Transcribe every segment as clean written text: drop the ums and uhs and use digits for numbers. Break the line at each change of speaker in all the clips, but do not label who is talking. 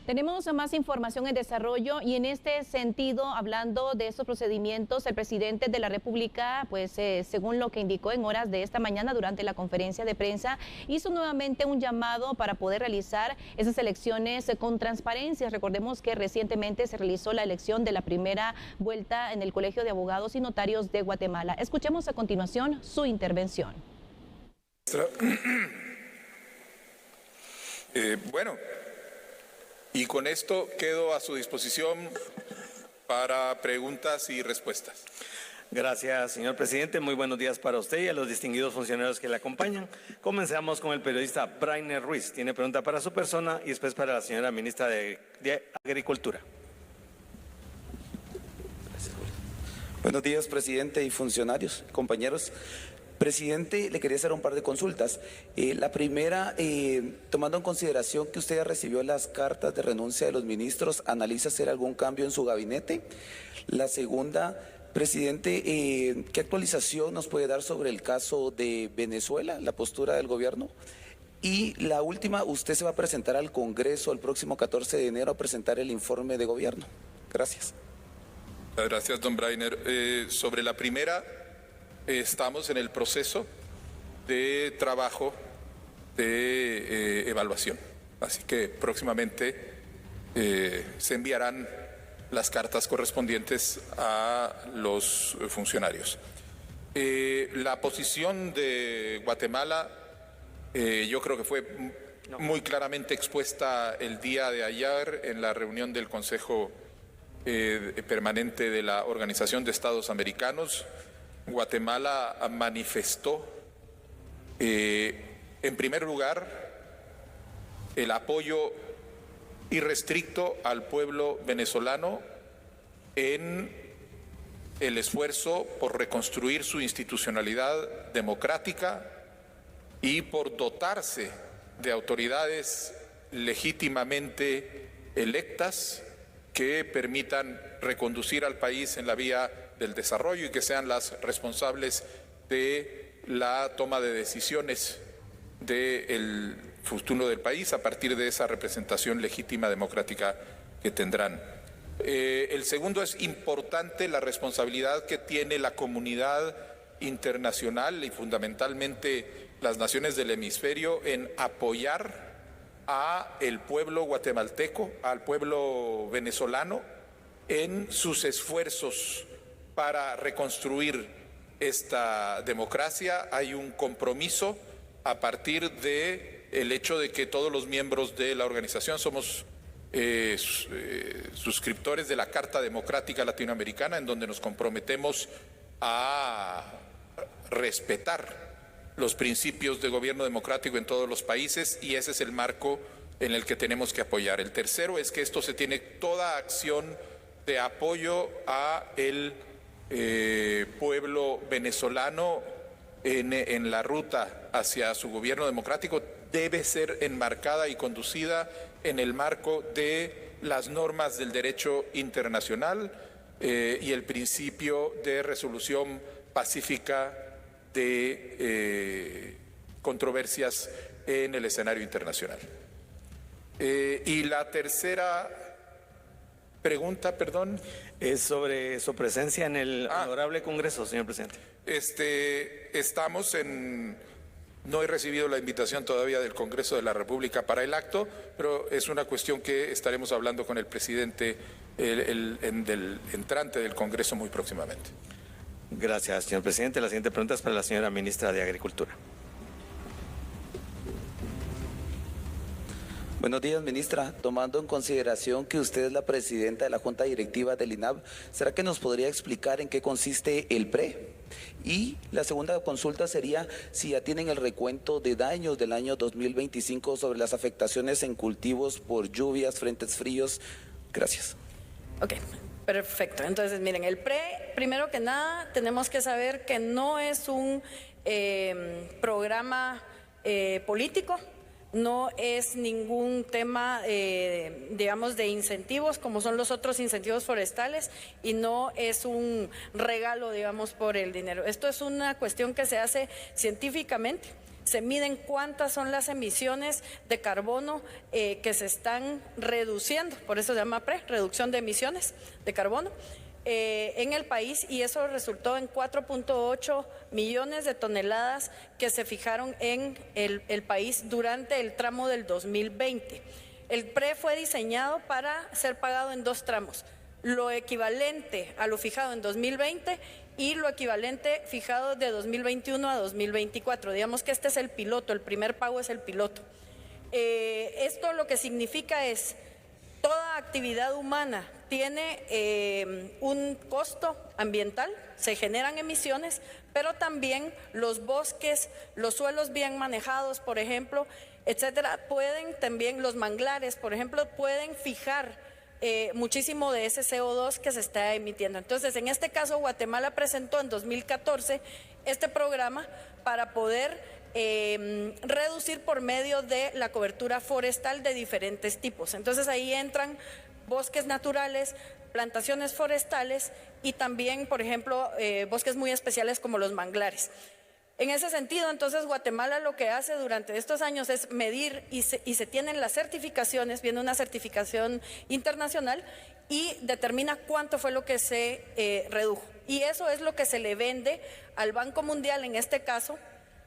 Tenemos más información en desarrollo y en este sentido, hablando de estos procedimientos, el presidente de la República, pues según lo que indicó en horas de esta mañana durante la conferencia de prensa, hizo nuevamente un llamado para poder realizar esas elecciones con transparencia. Recordemos que recientemente se realizó la elección de la primera vuelta en el Colegio de Abogados y Notarios de Guatemala. Escuchemos a continuación su intervención.
Bueno, y con esto quedo a su disposición para preguntas y respuestas.
Gracias, señor presidente. Muy buenos días para usted y a los distinguidos funcionarios que le acompañan. Comenzamos con el periodista Brainer Ruiz. Tiene pregunta para su persona y después para la señora ministra de Agricultura.
Buenos días, presidente y funcionarios, compañeros. Presidente, le quería hacer un par de consultas. La primera, tomando en consideración que usted ya recibió las cartas de renuncia de los ministros, ¿analiza hacer algún cambio en su gabinete? La segunda, presidente, ¿qué actualización nos puede dar sobre el caso de Venezuela, la postura del gobierno? Y la última, usted se va a presentar al Congreso el próximo 14 de enero a presentar el informe de gobierno. Gracias.
Gracias, don Brainer. Sobre la primera, estamos en el proceso de trabajo de evaluación. Así que próximamente se enviarán las cartas correspondientes a los funcionarios. La posición de Guatemala, yo creo que fue muy claramente expuesta el día de ayer en la reunión del Consejo Permanente de la Organización de Estados Americanos. Guatemala manifestó, en primer lugar, el apoyo irrestricto al pueblo venezolano en el esfuerzo por reconstruir su institucionalidad democrática y por dotarse de autoridades legítimamente electas que permitan reconducir al país en la vía del desarrollo y que sean las responsables de la toma de decisiones del futuro del país a partir de esa representación legítima democrática que tendrán. El segundo, es importante la responsabilidad que tiene la comunidad internacional y fundamentalmente las naciones del hemisferio en apoyar a el pueblo guatemalteco, al pueblo venezolano, en sus esfuerzos para reconstruir esta democracia. Hay un compromiso a partir del hecho de que todos los miembros de la organización somos suscriptores de la Carta Democrática Latinoamericana, en donde nos comprometemos a respetar los principios de gobierno democrático en todos los países, y ese es el marco en el que tenemos que apoyar. El tercero es que esto se tiene toda acción de apoyo a el pueblo venezolano en la ruta hacia su gobierno democrático debe ser enmarcada y conducida en el marco de las normas del derecho internacional y el principio de resolución pacífica de controversias en el escenario internacional. Y la tercera pregunta, perdón.
Es sobre su presencia en el honorable Congreso, señor presidente.
Estamos en... No he recibido la invitación todavía del Congreso de la República para el acto, pero es una cuestión que estaremos hablando con el presidente del entrante del Congreso muy próximamente.
Gracias, señor presidente. La siguiente pregunta es para la señora ministra de Agricultura.
Buenos días, ministra. Tomando en consideración que usted es la presidenta de la Junta Directiva del INAV, ¿será que nos podría explicar en qué consiste el PRE? Y la segunda consulta sería si ya tienen el recuento de daños del año 2025 sobre las afectaciones en cultivos por lluvias, frentes fríos. Gracias.
Ok, perfecto. Entonces, miren, el PRE, primero que nada, tenemos que saber que no es un programa político. No es ningún tema, digamos, de incentivos como son los otros incentivos forestales, y no es un regalo, digamos, por el dinero. Esto es una cuestión que se hace científicamente. se miden cuántas son las emisiones de carbono que se están reduciendo, por eso se llama PRE, reducción de emisiones de carbono, en el país, y eso resultó en 4.8 millones de toneladas que se fijaron en el país durante el tramo del 2020. El PRE fue diseñado para ser pagado en 2 tramos, lo equivalente a lo fijado en 2020 y lo equivalente fijado de 2021 a 2024. Digamos que este es el piloto, el primer pago es el piloto. Esto lo que significa es, toda actividad humana tiene un costo ambiental, se generan emisiones, pero también los bosques, los suelos bien manejados, por ejemplo, etcétera, pueden también, los manglares, por ejemplo, pueden fijar muchísimo de ese CO2 que se está emitiendo. Entonces, en este caso, Guatemala presentó en 2014 este programa para poder reducir por medio de la cobertura forestal de diferentes tipos. Entonces, ahí entran bosques naturales, plantaciones forestales y también, por ejemplo, bosques muy especiales como los manglares. En ese sentido, entonces, Guatemala lo que hace durante estos años es medir y se tienen las certificaciones, viene una certificación internacional y determina cuánto fue lo que se redujo. Y eso es lo que se le vende al Banco Mundial en este caso,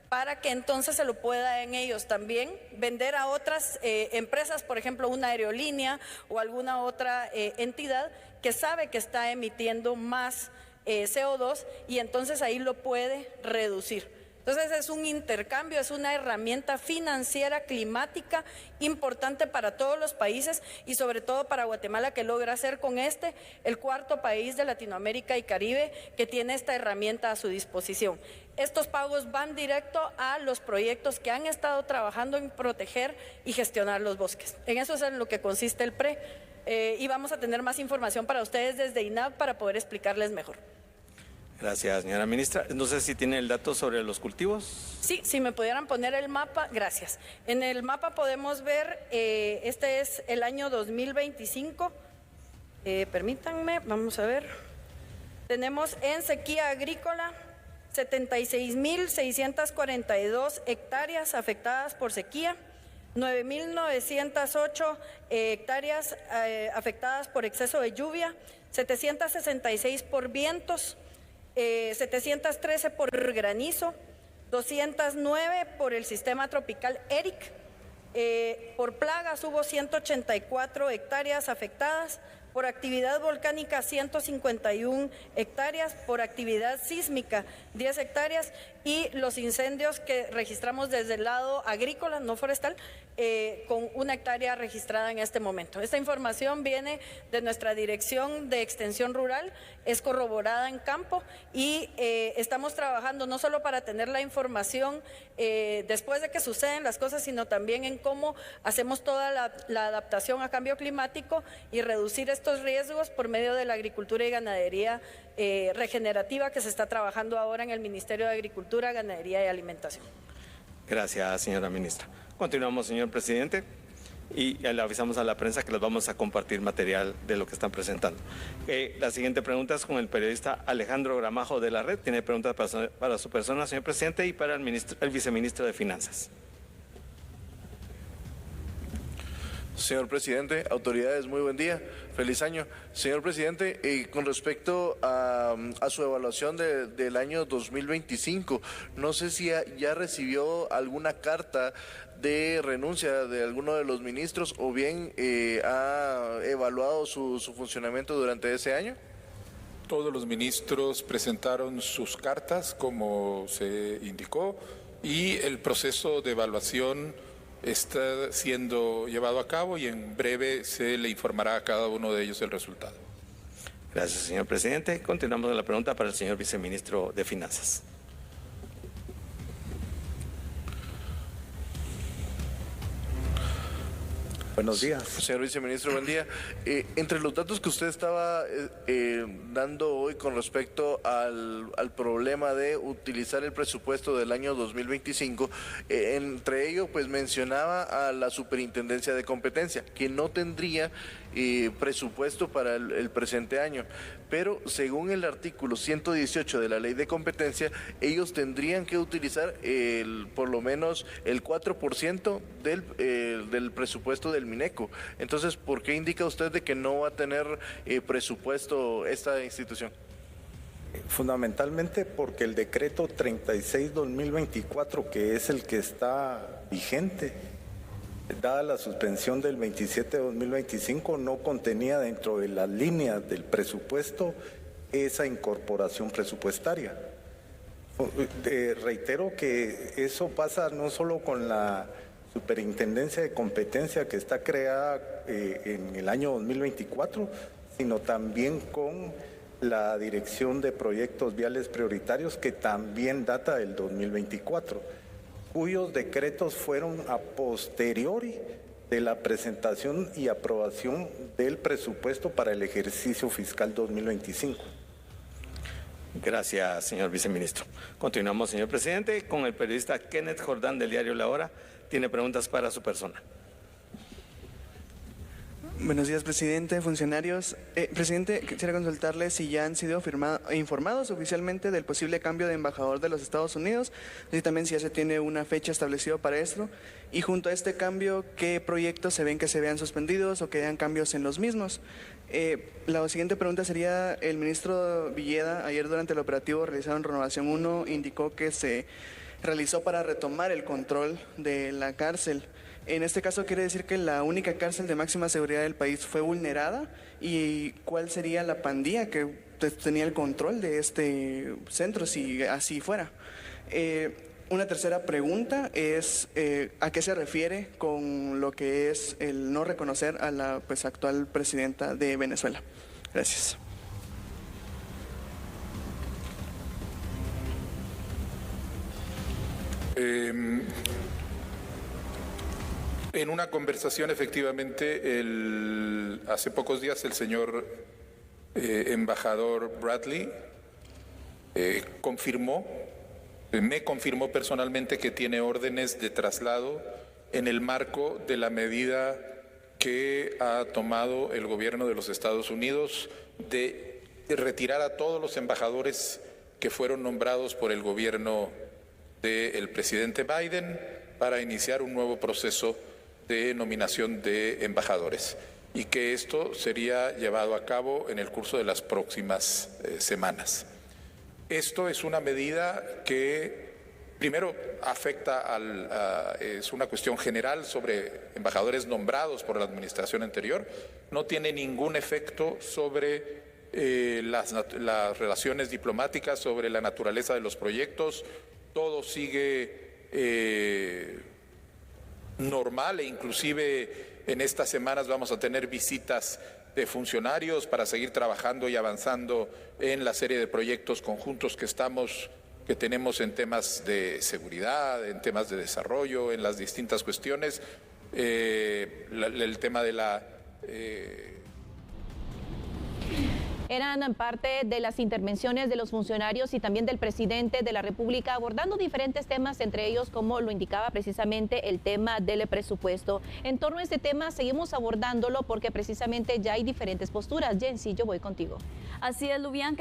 para que entonces se lo puedan ellos también vender a otras empresas, por ejemplo, una aerolínea o alguna otra entidad que sabe que está emitiendo más CO2 y entonces ahí lo puede reducir. Entonces es un intercambio, es una herramienta financiera climática importante para todos los países y sobre todo para Guatemala, que logra ser con el 4º país de Latinoamérica y Caribe que tiene esta herramienta a su disposición. Estos pagos van directo a los proyectos que han estado trabajando en proteger y gestionar los bosques. En eso es en lo que consiste el PRE y vamos a tener más información para ustedes desde INAV para poder explicarles mejor.
Gracias, señora ministra. No sé si tiene el dato sobre los cultivos.
Sí, si me pudieran poner el mapa, gracias. En el mapa podemos ver, este es el año 2025. Permítanme, vamos a ver. Tenemos en sequía agrícola 76.642 hectáreas afectadas por sequía, 9.908 hectáreas afectadas por exceso de lluvia, 766 por vientos, 713 por granizo, 209 por el sistema tropical Eric, por plagas hubo 184 hectáreas afectadas, por actividad volcánica 151 hectáreas, por actividad sísmica 10 hectáreas y los incendios que registramos desde el lado agrícola, no forestal, con 1 hectárea registrada en este momento. Esta información viene de nuestra Dirección de Extensión Rural, es corroborada en campo y estamos trabajando no solo para tener la información después de que suceden las cosas, sino también en cómo hacemos toda la adaptación a cambio climático y reducir estos riesgos por medio de la agricultura y ganadería regenerativa que se está trabajando ahora en el Ministerio de Agricultura, Ganadería y Alimentación.
Gracias, señora ministra. Continuamos, señor presidente, y ya le avisamos a la prensa que les vamos a compartir material de lo que están presentando. La siguiente pregunta es con el periodista Alejandro Gramajo de la Red. Tiene preguntas para su persona, señor presidente, y para el viceministro de Finanzas.
Señor presidente, autoridades, muy buen día, feliz año. Señor presidente, con respecto a su evaluación del año 2025, no sé si ya recibió alguna carta de renuncia de alguno de los ministros o bien ha evaluado su funcionamiento durante ese año.
Todos los ministros presentaron sus cartas, como se indicó, y el proceso de evaluación está siendo llevado a cabo y en breve se le informará a cada uno de ellos el resultado.
Gracias, señor presidente. Continuamos con la pregunta para el señor viceministro de Finanzas.
Buenos días.
Señor viceministro, buen día. Entre los datos que usted estaba dando hoy con respecto al problema de utilizar el presupuesto del año 2025, entre ello pues mencionaba a la Superintendencia de Competencia, que no tendría presupuesto para el presente año, pero según el artículo 118 de la Ley de Competencia, ellos tendrían que utilizar por lo menos el 4% del presupuesto del Mineco. Entonces, ¿por qué indica usted de que no va a tener presupuesto esta institución?
Fundamentalmente porque el decreto 36-2024, que es el que está vigente, dada la suspensión del 27-2025, no contenía dentro de las líneas del presupuesto esa incorporación presupuestaria. Reitero que eso pasa no solo con la Superintendencia de Competencia que está creada en el año 2024, sino también con la Dirección de Proyectos Viales Prioritarios, que también data del 2024, cuyos decretos fueron a posteriori de la presentación y aprobación del presupuesto para el ejercicio fiscal 2025.
Gracias, señor viceministro. Continuamos, señor presidente, con el periodista Kenneth Jordán del diario La Hora. Tiene preguntas para su persona.
Buenos días, presidente, funcionarios. Presidente, quisiera consultarle si ya han sido informados oficialmente del posible cambio de embajador de los Estados Unidos, y también si ya se tiene una fecha establecida para esto, y junto a este cambio, ¿qué proyectos se ven que se vean suspendidos o que hayan cambios en los mismos? La siguiente pregunta sería, el ministro Villeda, ayer durante el operativo realizado en Renovación 1, indicó que se realizó para retomar el control de la cárcel. En este caso quiere decir que la única cárcel de máxima seguridad del país fue vulnerada, y ¿cuál sería la pandilla que tenía el control de este centro si así fuera? Una tercera pregunta es ¿a qué se refiere con lo que es el no reconocer a la actual presidenta de Venezuela? Gracias.
En una conversación, efectivamente, hace pocos días el señor embajador Bradley me confirmó personalmente que tiene órdenes de traslado en el marco de la medida que ha tomado el gobierno de los Estados Unidos de retirar a todos los embajadores que fueron nombrados por el gobierno del presidente Biden para iniciar un nuevo proceso de nominación de embajadores, y que esto sería llevado a cabo en el curso de las próximas semanas. Esto es una medida que primero afecta es una cuestión general sobre embajadores nombrados por la administración anterior, no tiene ningún efecto sobre las relaciones diplomáticas, sobre la naturaleza de los proyectos, todo sigue normal, e inclusive en estas semanas vamos a tener visitas de funcionarios para seguir trabajando y avanzando en la serie de proyectos conjuntos que tenemos en temas de seguridad, en temas de desarrollo, en las distintas cuestiones, el tema de la
Eran parte de las intervenciones de los funcionarios y también del presidente de la República, abordando diferentes temas, entre ellos, como lo indicaba precisamente, el tema del presupuesto. En torno a este tema seguimos abordándolo porque precisamente ya hay diferentes posturas. Jensi, yo voy contigo.
Así es, Lubianca.